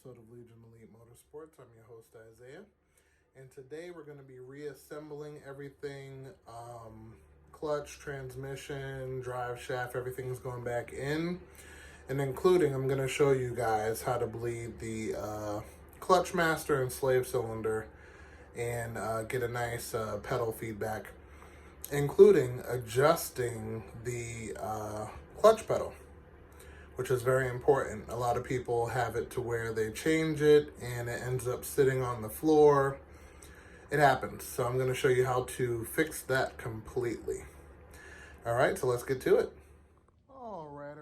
episode of Legion Elite Motorsports. I'm your host, Isaiah. And today we're going to be reassembling everything, clutch, transmission, drive shaft, everything's going back in. And including, I'm going to show you guys how to bleed the clutch master and slave cylinder and get a nice pedal feedback, including adjusting the clutch pedal, which is very important. A lot of people have it to where they change it and it ends up sitting on the floor. It happens. So I'm going to show you how to fix that completely. All right, so let's get to it. All right.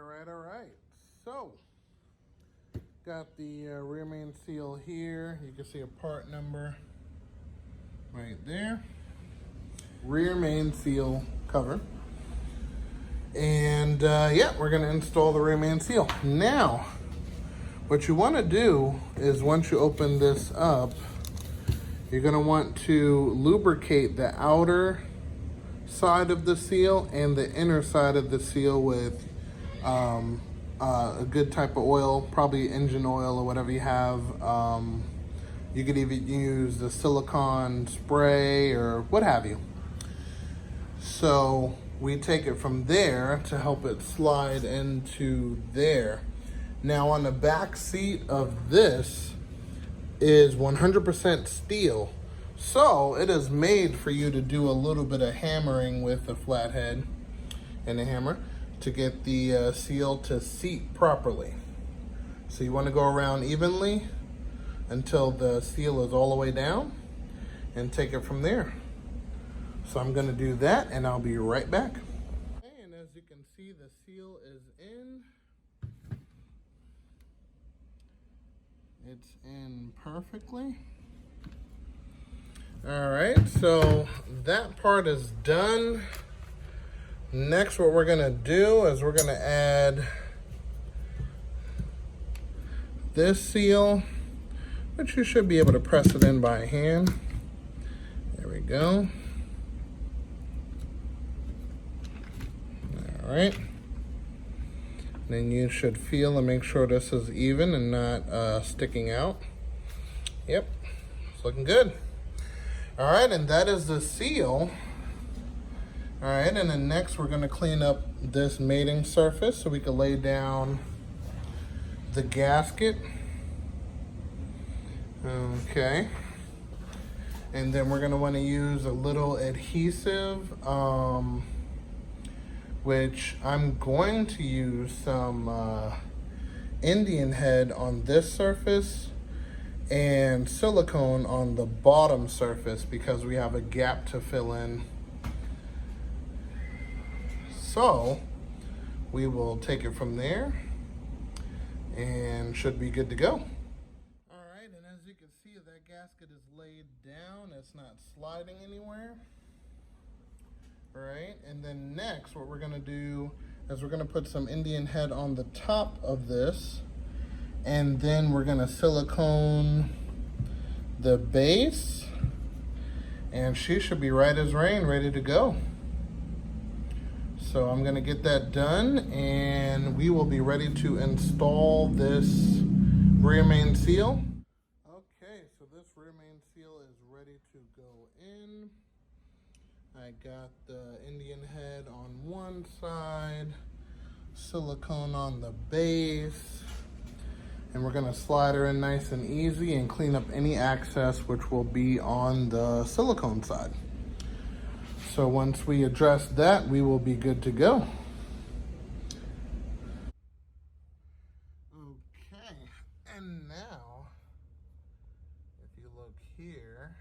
So, got the rear main seal here. You can see a part number right there. Rear main seal cover. And yeah, we're going to install the rear main seal. Now, what you want to do is once you open this up, you're going to want to lubricate the outer side of the seal and the inner side of the seal with a good type of oil, probably engine oil or whatever you have. You could even use the silicone spray or what have you. So we take it from there to help it slide into there. Now on the back seat of this is 100% steel. So it is made for you to do a little bit of hammering with a flathead and a hammer to get the seal to seat properly. So you want to go around evenly until the seal is all the way down and take it from there. So I'm going to do that and I'll be right back. Okay, and as you can see, the seal is in. It's in perfectly. All right, so that part is done. Next, what we're going to do is we're going to add this seal, which you should be able to press it in by hand. There we go. All right, then you should feel and make sure this is even and not sticking out. Yep, it's looking good. All right, and that is the seal. All right, and then next we're gonna clean up this mating surface so we can lay down the gasket. Okay, and then we're gonna wanna use a little adhesive, which I'm going to use some Indian head on this surface and silicone on the bottom surface because we have a gap to fill in. So we will take it from there and should be good to go. All right, and as you can see, that gasket is laid down. It's not sliding anywhere. All right, and then next what we're gonna do is we're gonna put some Indian head on the top of this, and then we're gonna silicone the base, and she should be right as rain, ready to go. So I'm gonna get that done, and we will be ready to install this rear main seal. Okay, so this rear main seal is ready to go in. I got the Indian head on one side, silicone on the base, and we're gonna slide her in nice and easy and clean up any excess which will be on the silicone side. So once we address that, we will be good to go. Okay, and now, if you look here,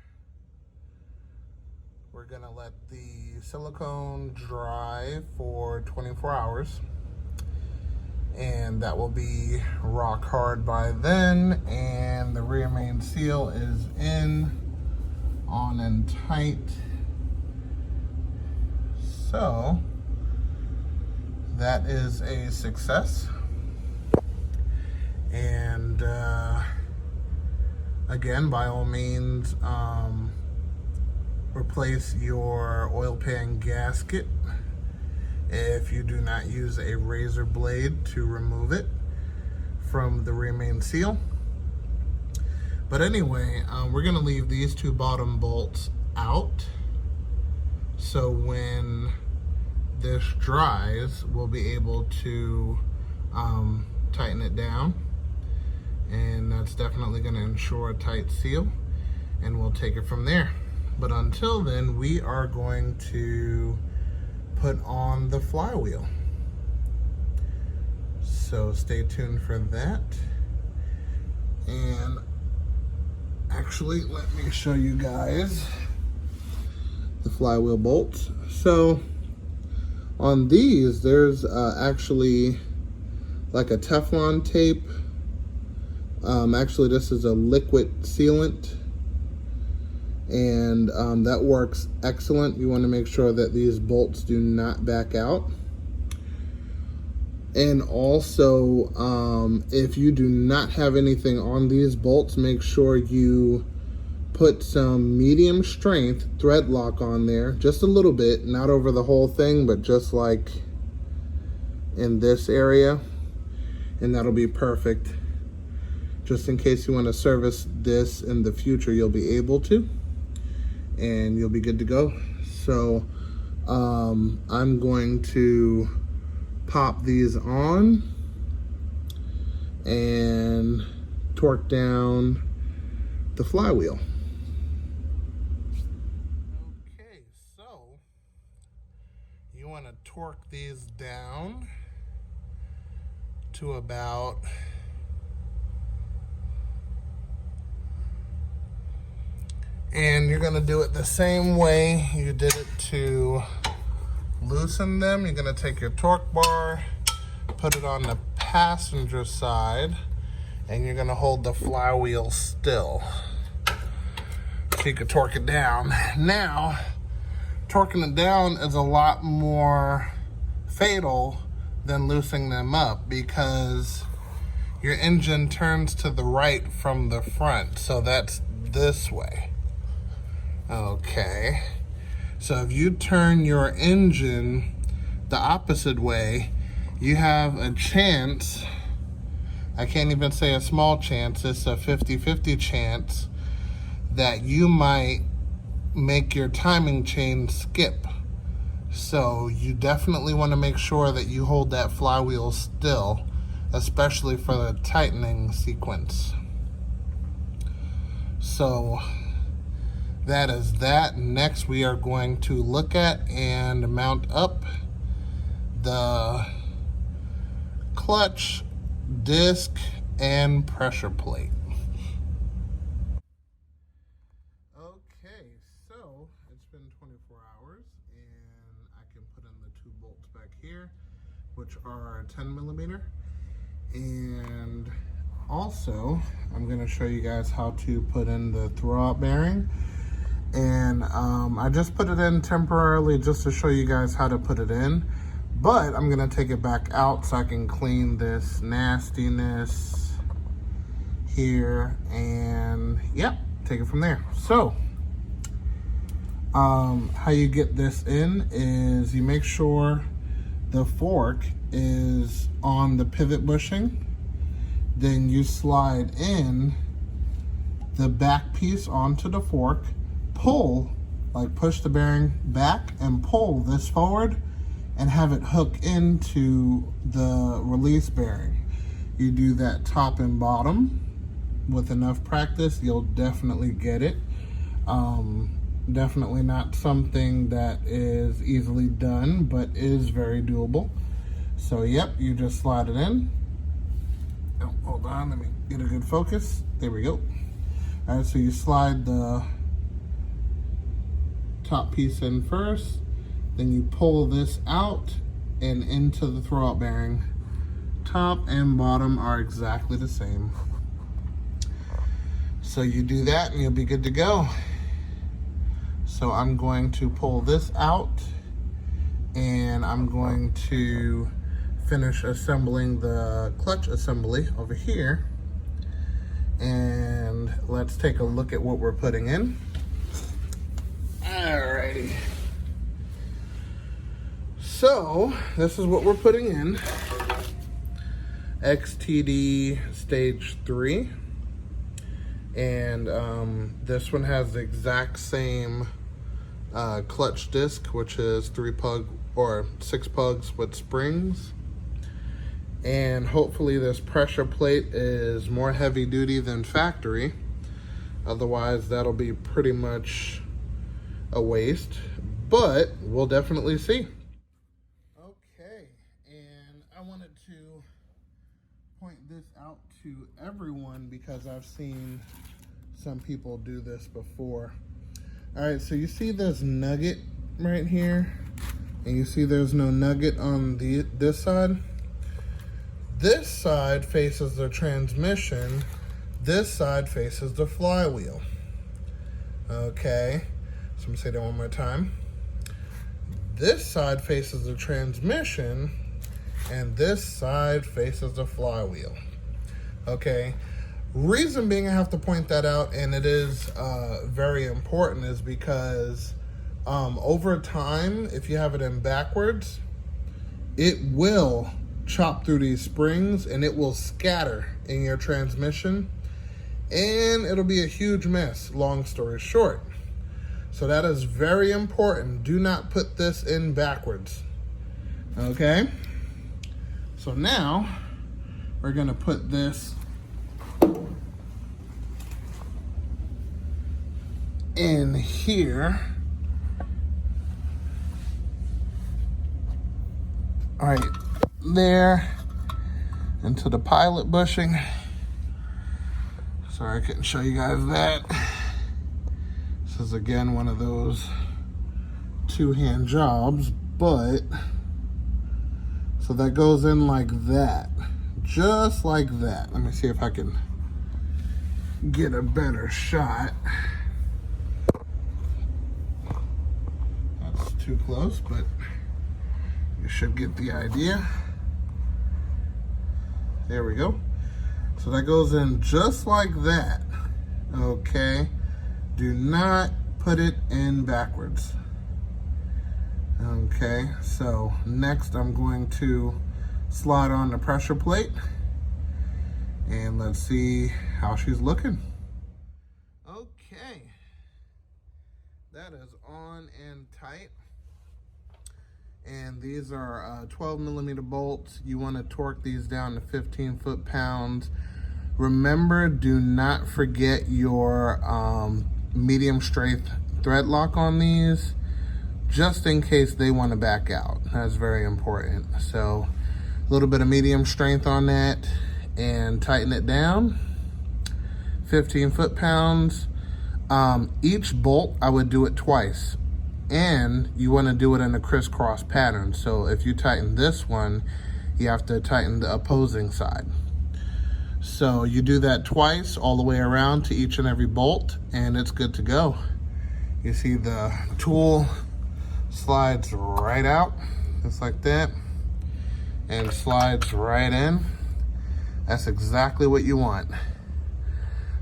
we're gonna let the silicone dry for 24 hours. And that will be rock hard by then. And the rear main seal is in, on and tight. So that is a success. And again, by all means, replace your oil pan gasket if you do not use a razor blade to remove it from the rear main seal. But anyway, we're gonna leave these two bottom bolts out. So when this dries, we'll be able to tighten it down. And that's definitely gonna ensure a tight seal. And we'll take it from there. But until then, we are going to put on the flywheel. So stay tuned for that. And actually, let me show you guys the flywheel bolts. So on these, there's actually like a Teflon tape. Actually, this is a liquid sealant, and that works excellent. You want to make sure that these bolts do not back out. And also, if you do not have anything on these bolts, make sure you put some medium strength thread lock on there, just a little bit, not over the whole thing, but just like in this area, and that'll be perfect. Just in case you want to service this in the future, you'll be able to, and you'll be good to go. So I'm going to pop these on and torque down the flywheel. Okay, so you want to torque these down to about and you're going to do it the same way you did it to loosen them. You're going to take your torque bar, put it on the passenger side, and you're going to hold the flywheel still so you can torque it down. Now, torquing it down is a lot more fatal than loosening them up, because your engine turns to the right from the front, so that's this way. Okay, so if you turn your engine the opposite way, you have a chance, I can't even say a small chance, it's a 50-50 chance that you might make your timing chain skip. So you definitely want to make sure that you hold that flywheel still, especially for the tightening sequence. So that is that. Next, we are going to look at and mount up the clutch, disc, and pressure plate. Okay, so it's been 24 hours, and I can put in the two bolts back here, which are 10 millimeter. And also, I'm going to show you guys how to put in the throwout bearing. And I just put it in temporarily just to show you guys how to put it in, but I'm gonna take it back out so I can clean this nastiness here, and yep, take it from there. So how you get this in is you make sure the fork is on the pivot bushing, then you slide in the back piece onto the fork, pull, like push the bearing back and pull this forward and have it hook into the release bearing. You do that top and bottom. With enough practice, you'll definitely get it. Definitely not something that is easily done, but is very doable. So yep, you just slide it in. Oh, hold on, let me get a good focus. There we go. All right, so you slide the top piece in first, then you pull this out and into the throwout bearing. Top and bottom are exactly the same. So you do that and you'll be good to go. So I'm going to pull this out and I'm going to finish assembling the clutch assembly over here. And let's take a look at what we're putting in. Alrighty. So this is what we're putting in. XTD stage 3. And this one has the exact same clutch disc, which is 6 pugs with springs. And hopefully this pressure plate is more heavy duty than factory. Otherwise, that'll be pretty much a waste, but we'll definitely see. Okay, and I wanted to point this out to everyone because I've seen some people do this before. All right, so you see this nugget right here, and you see there's no nugget on this side. This side faces the transmission. This side faces the flywheel. Okay, so I'm gonna say that one more time. This side faces the transmission, and this side faces the flywheel. Okay, reason being I have to point that out, and it is very important, is because over time, if you have it in backwards, it will chop through these springs and it will scatter in your transmission, and it'll be a huge mess, long story short. So that is very important. Do not put this in backwards. Okay? So now we're gonna put this in here. All right, there into the pilot bushing. Sorry I couldn't show you guys that. This is again one of those two-hand jobs, but so that goes in like that, just like that. Let me see if I can get a better shot. That's too close, but you should get the idea. There we go. So that goes in just like that. Okay. Do not put it in backwards. Okay, so next I'm going to slide on the pressure plate, and let's see how she's looking. Okay, that is on and tight. And these are 12mm bolts. You want to torque these down to 15 foot-pounds. Remember, do not forget your medium strength thread lock on these, just in case they want to back out. That's very important. So a little bit of medium strength on that and tighten it down. 15 foot-pounds. Each bolt, I would do it twice. And you want to do it in a crisscross pattern. So if you tighten this one, you have to tighten the opposing side. So you do that twice all the way around to each and every bolt, and it's good to go. You see the tool slides right out, just like that, and slides right in. That's exactly what you want.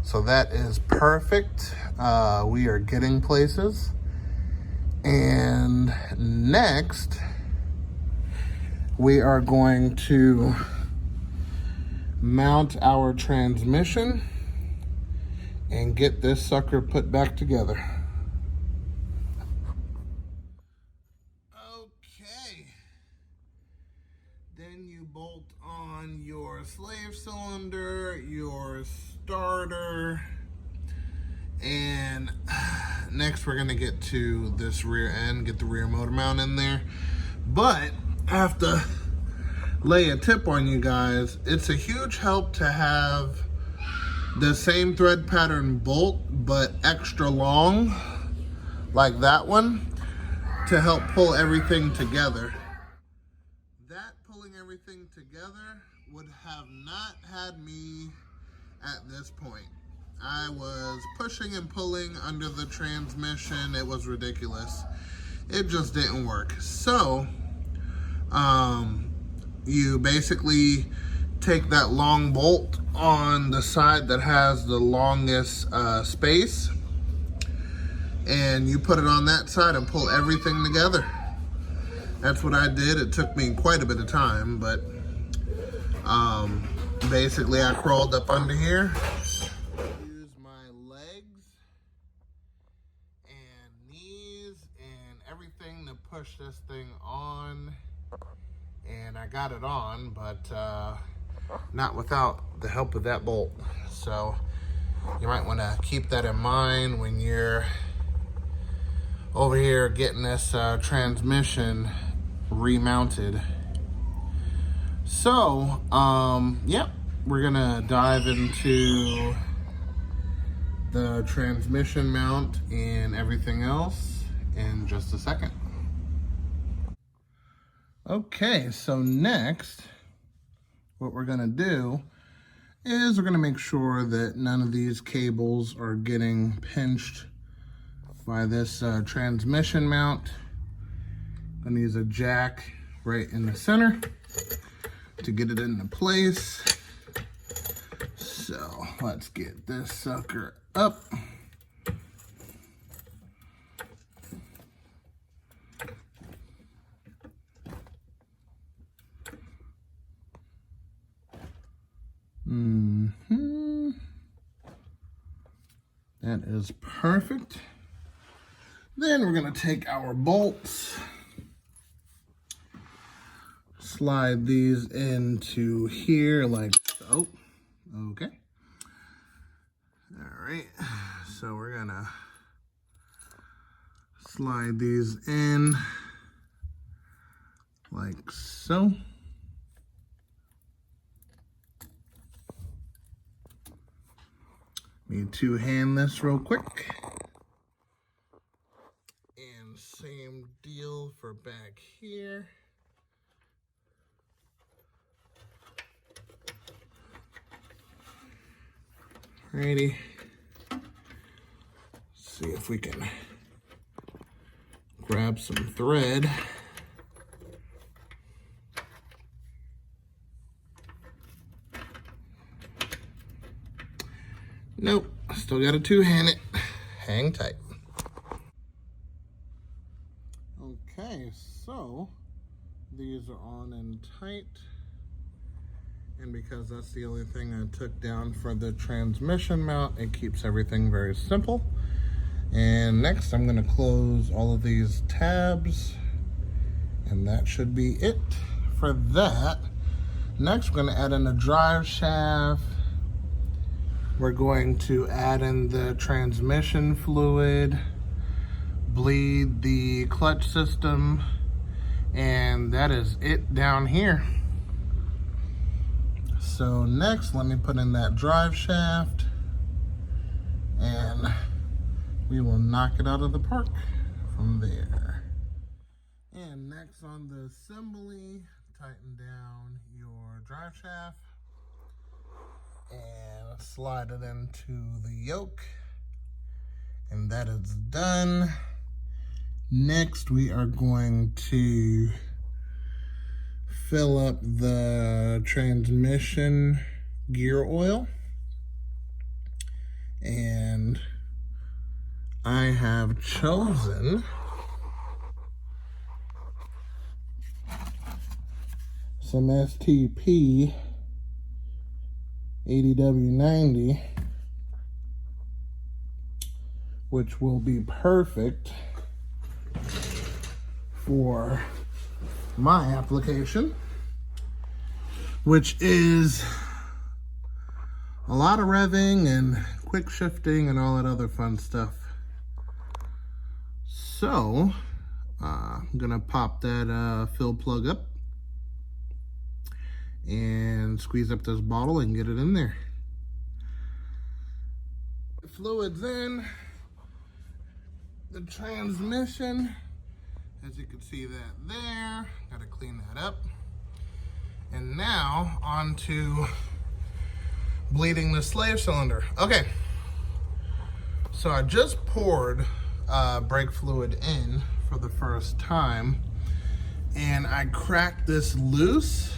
So that is perfect. We are getting places. And next, we are going to mount our transmission and get this sucker put back together. Okay. Then you bolt on your slave cylinder, your starter, and next we're gonna get to this rear end, get the rear motor mount in there. But I have to lay a tip on you guys. It's a huge help to have the same thread pattern bolt, but extra long, like that one, to help pull everything together. That pulling everything together would have not had me at this point. I was pushing and pulling under the transmission. It was ridiculous. It just didn't work. So, you basically take that long bolt on the side that has the longest space, and you put it on that side and pull everything together. That's what I did. It took me quite a bit of time, but basically I crawled up under here, used my to push this thing on, and I got it on, but not without the help of that bolt. So you might want to keep that in mind when you're over here getting this transmission remounted. So, yep, we're gonna dive into the transmission mount and everything else in just a second. Okay, so next, what we're gonna do is we're gonna make sure that none of these cables are getting pinched by this transmission mount. I'm gonna use a jack right in the center to get it into place. So let's get this sucker up. That is perfect. Then we're gonna take our bolts, slide these into here like so. Okay. All right. So we're gonna slide these in like so. Need to hand this real quick. And same deal for back here. Alrighty. See if we can grab some thread. Nope, still got to two-hand it. Hang tight. Okay, so these are on and tight. And because that's the only thing I took down for the transmission mount, it keeps everything very simple. And next I'm gonna close all of these tabs, and that should be it for that. Next we're gonna add in a drive shaft. We're going to add in the transmission fluid, bleed the clutch system, and that is it down here. So next, let me put in that drive shaft, and we will knock it out of the park from there. And next on the assembly, tighten down your drive shaft and slide it into the yoke, and that is done. Next, we are going to fill up the transmission gear oil, and I have chosen some STP 80W90, which will be perfect for my application, which is a lot of revving and quick shifting and all that other fun stuff. So I'm gonna pop that fill plug up and squeeze up this bottle and get it in there. The fluid's in the transmission. As you can see that there, gotta clean that up. And now on to bleeding the slave cylinder. Okay, so I just poured brake fluid in for the first time, and I cracked this loose,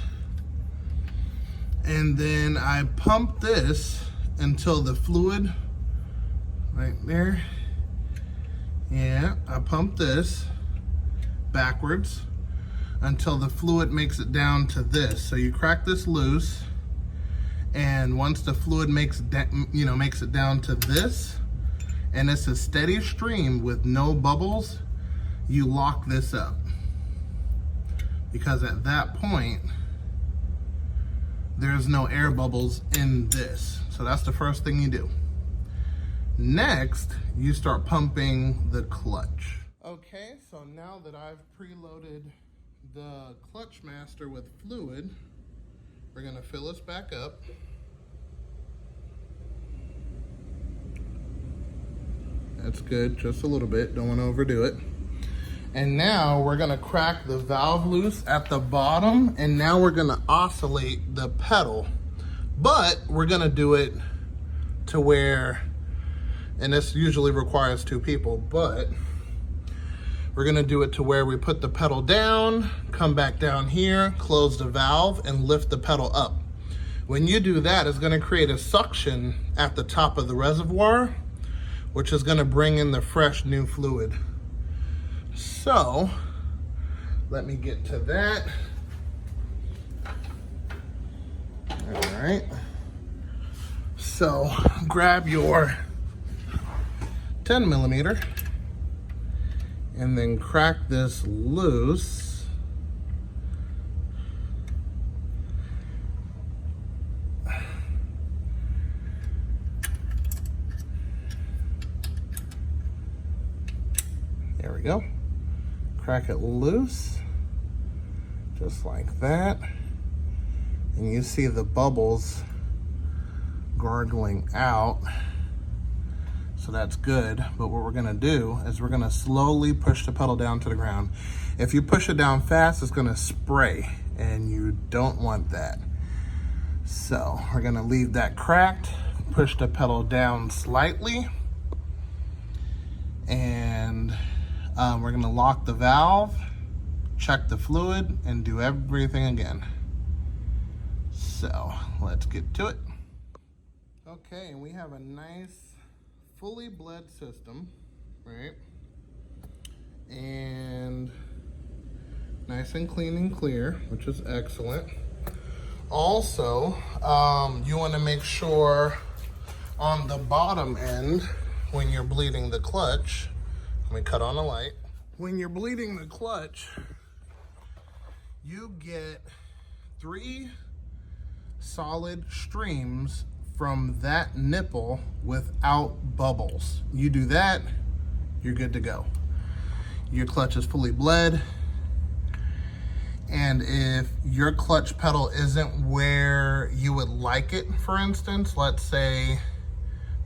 and then I pumped this until the fluid, right there, yeah, I pumped this backwards until the fluid makes it down to this. So you crack this loose, and once the fluid makes it down to this, and it's a steady stream with no bubbles, you lock this up. Because at that point, there's no air bubbles in this. So that's the first thing you do. Next, you start pumping the clutch. Okay, so now that I've preloaded the clutch master with fluid, we're gonna fill this back up. That's good, just a little bit, don't wanna overdo it. And now we're gonna crack the valve loose at the bottom, and now we're gonna oscillate the pedal. But we're gonna do it to where, and this usually requires 2 people, but we're gonna do it to where we put the pedal down, come back down here, close the valve, and lift the pedal up. When you do that, it's gonna create a suction at the top of the reservoir, which is gonna bring in the fresh new fluid. So, let me get to that. All right. So, grab your 10 millimeter and then crack this loose. There we go. Crack it loose, just like that. And you see the bubbles gargling out. So that's good. But what we're gonna do is we're gonna slowly push the pedal down to the ground. If you push it down fast, it's gonna spray, and you don't want that. So we're gonna leave that cracked, push the pedal down slightly, and we're gonna lock the valve, check the fluid, and do everything again. So let's get to it. Okay, and we have a nice fully bled system, right? And nice and clean and clear, which is excellent. Also, you wanna make sure on the bottom end, when you're bleeding the clutch, let me cut on the light. When you're bleeding the clutch, you get 3 solid streams from that nipple without bubbles. You do that, you're good to go. Your clutch is fully bled. And if your clutch pedal isn't where you would like it, for instance, let's say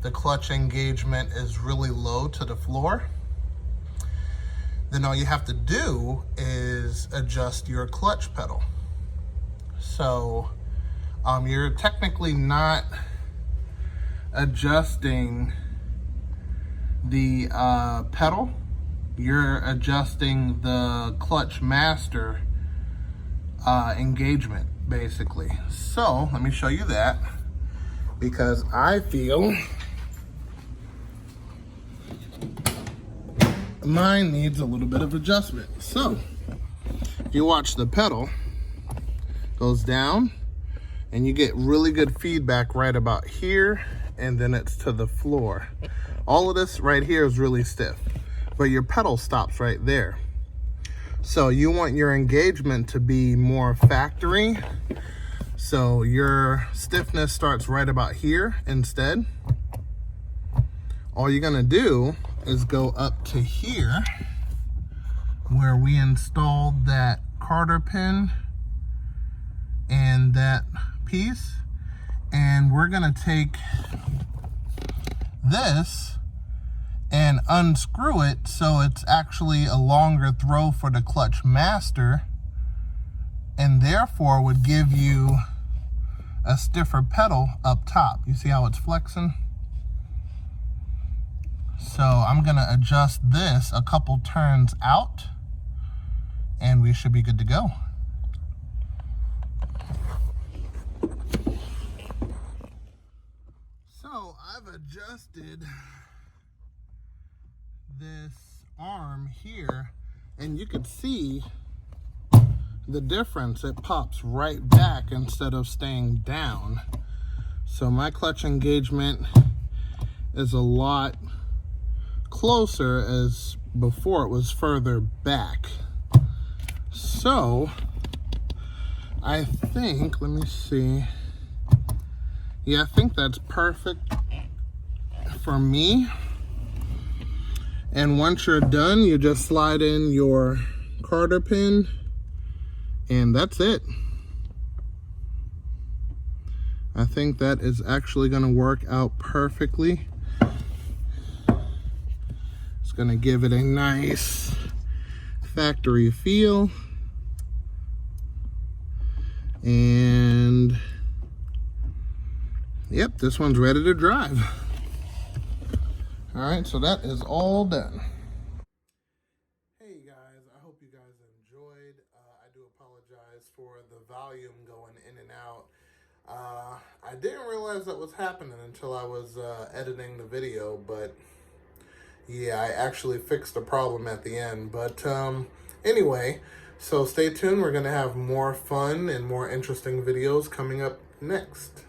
the clutch engagement is really low to the floor, then all you have to do is adjust your clutch pedal. So you're technically not adjusting the pedal, you're adjusting the clutch master engagement, basically. So let me show you that, because I feel mine needs a little bit of adjustment. So if you watch, the pedal goes down and you get really good feedback right about here, and then it's to the floor. All of this right here is really stiff, but your pedal stops right there. So you want your engagement to be more factory, so your stiffness starts right about here instead. All you're gonna do is go up to here where we installed that Carter pin and that piece, and we're gonna take this and unscrew it so it's actually a longer throw for the clutch master, and therefore would give you a stiffer pedal up top. You see how it's flexing? So I'm gonna adjust this a couple turns out and we should be good to go. So I've adjusted this arm here, and you can see the difference. It pops right back instead of staying down. So my clutch engagement is a lot closer as before it was further back. So I think, let me see. Yeah, I think that's perfect for me. And once you're done, you just slide in your Carter pin, and that's it. I think that is actually going to work out perfectly. It's going to give it a nice factory feel. And yep, this one's ready to drive. All right, so that is all done. Hey guys, I hope you guys enjoyed. I do apologize for the volume going in and out. I didn't realize that was happening until I was editing the video, but yeah, I actually fixed the problem at the end. But anyway, so stay tuned. We're going to have more fun and more interesting videos coming up next.